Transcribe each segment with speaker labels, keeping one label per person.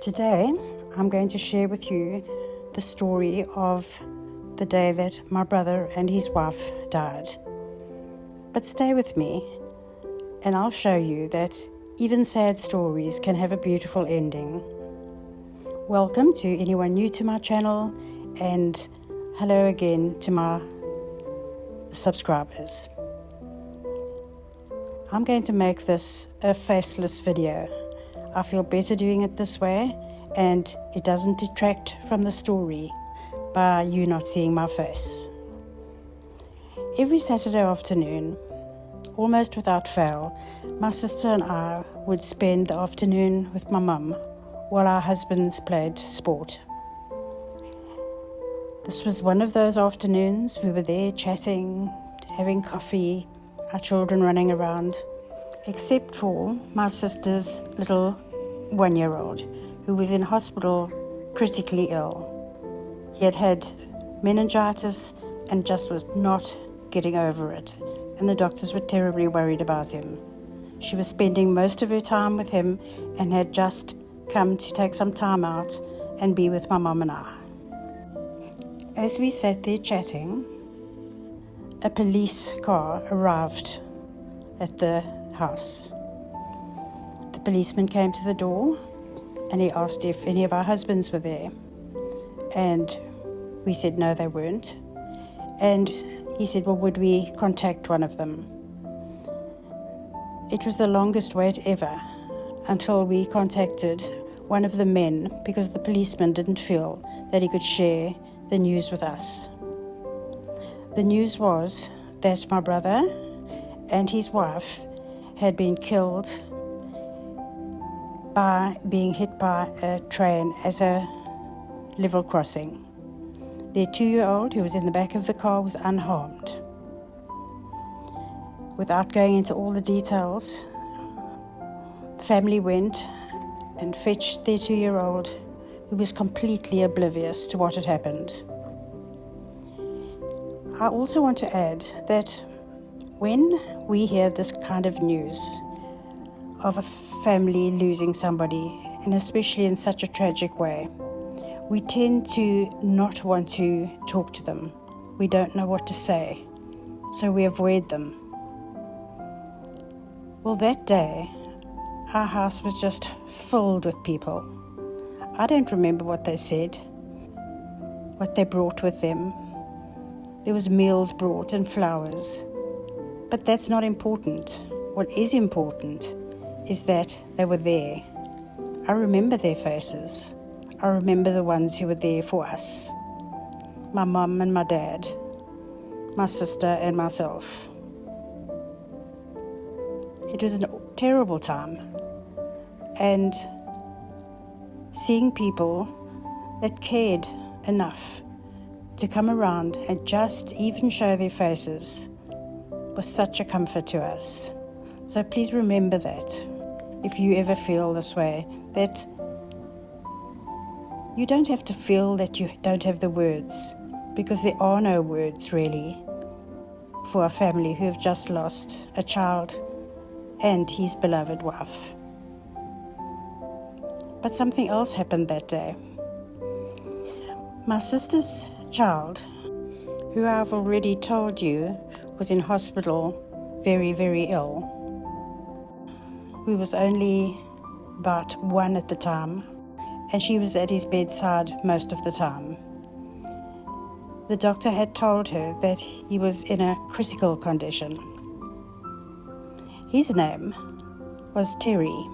Speaker 1: Today, I'm going to share with you the story of the day that my brother and his wife died. But stay with me, and I'll show you that even sad stories can have a beautiful ending. Welcome to anyone new to my channel, and hello again to my subscribers. I'm going to make this a faceless video. I feel better doing it this way, and it doesn't detract from the story by you not seeing my face. Every Saturday afternoon, almost without fail, my sister and I would spend the afternoon with my mum while our husbands played sport. This was one of those afternoons. We were there chatting, having coffee, our children running around, except for my sister's little 1-year-old who was in hospital critically ill. He had had meningitis and just was not getting over it, and the doctors were terribly worried about him. She was spending most of her time with him and had just come to take some time out and be with my mum and I. As we sat there chatting, a police car arrived at the house. The policeman came to the door and he asked if any of our husbands were there, and we said no, they weren't. And he said, well, would we contact one of them? It was the longest wait ever until we contacted one of the men, because the policeman didn't feel that he could share the news with us. The news was that my brother and his wife had been killed by being hit by a train at a level crossing. Their 2-year-old, who was in the back of the car, was unharmed. Without going into all the details, the family went and fetched their 2-year-old, who was completely oblivious to what had happened. I also want to add that when we hear this kind of news of a family losing somebody, and especially in such a tragic way, we tend to not want to talk to them. We don't know what to say, so we avoid them. Well, that day, our house was just filled with people. I don't remember what they said, what they brought with them. There was meals brought and flowers. But that's not important. What is important is that they were there. I remember their faces. I remember the ones who were there for us. My mum and my dad, my sister and myself. It was a terrible time. And seeing people that cared enough to come around and just even show their faces was such a comfort to us. So please remember that if you ever feel this way, that you don't have to feel that you don't have the words, because there are no words really for a family who have just lost a child and his beloved wife. But something else happened that day. My sister's child, who I've already told you was in hospital very, very ill. We was only about 1 at the time, and she was at his bedside most of the time. The doctor had told her that he was in a critical condition. His name was Terry.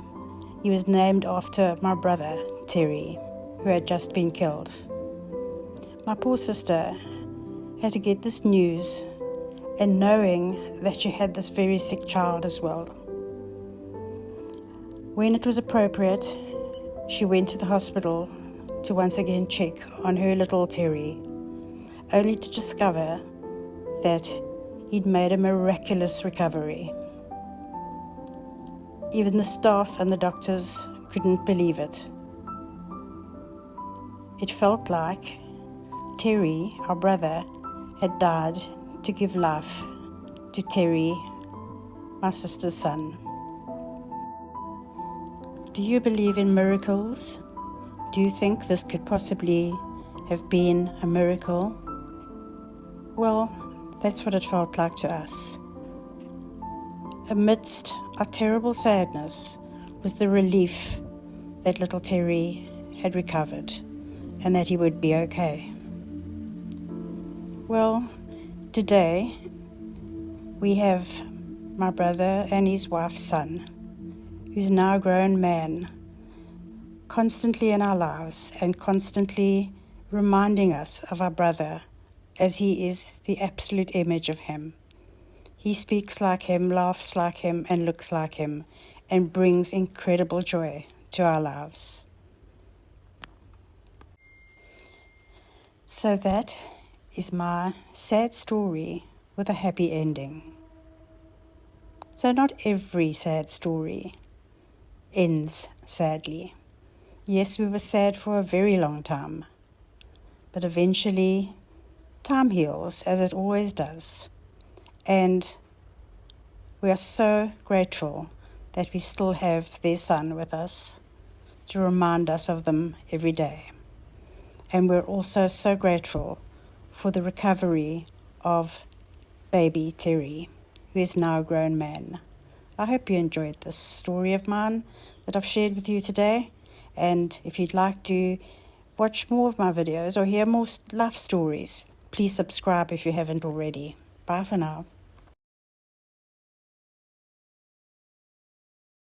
Speaker 1: He was named after my brother, Terry, who had just been killed. My poor sister had to get this news, and knowing that she had this very sick child as well. When it was appropriate, she went to the hospital to once again check on her little Terry, only to discover that he'd made a miraculous recovery. Even the staff and the doctors couldn't believe it. It felt like Terry, our brother, had died to give life to Terry, my sister's son. Do you believe in miracles? Do you think this could possibly have been a miracle? Well, that's what it felt like to us. Amidst our terrible sadness was the relief that little Terry had recovered and that he would be okay. Well, today we have my brother and his wife's son, who's now a grown man, constantly in our lives and constantly reminding us of our brother, as he is the absolute image of him. He speaks like him, laughs like him, and looks like him, and brings incredible joy to our lives. So that is my sad story with a happy ending. So not every sad story ends sadly. Yes, we were sad for a very long time, but eventually time heals, as it always does. And we are so grateful that we still have their son with us to remind us of them every day. And we're also so grateful for the recovery of baby Terry, who is now a grown man. I hope you enjoyed this story of mine that I've shared with you today. And if you'd like to watch more of my videos or hear more life stories, please subscribe if you haven't already. Bye for now.